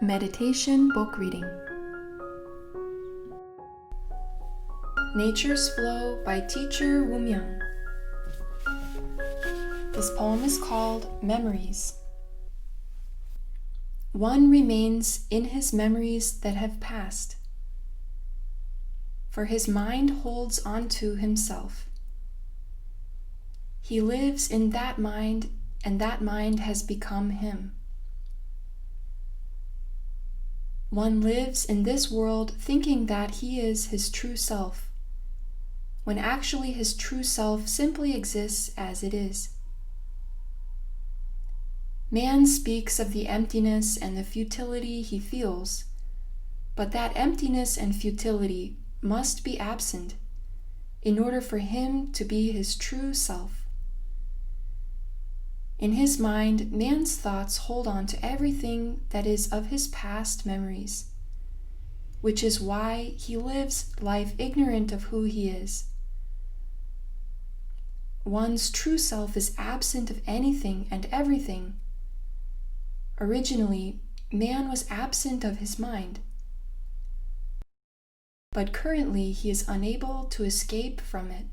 Meditation Book Reading. Nature's Flow by teacher Myung. This poem is called Memories. One remains in his memories that have passed, for his mind holds on to himself. He lives in that mind, and that mind has become him. One lives in this world thinking that he is his true self, when actually his true self simply exists as it is. Man speaks of the emptiness and the futility he feels, but that emptiness and futility must be absent in order for him to be his true self. In his mind, man's thoughts hold on to everything that is of his past memories, which is why he lives life ignorant of who he is. One's true self is absent of anything and everything. Originally, man was absent of his mind, but currently he is unable to escape from it.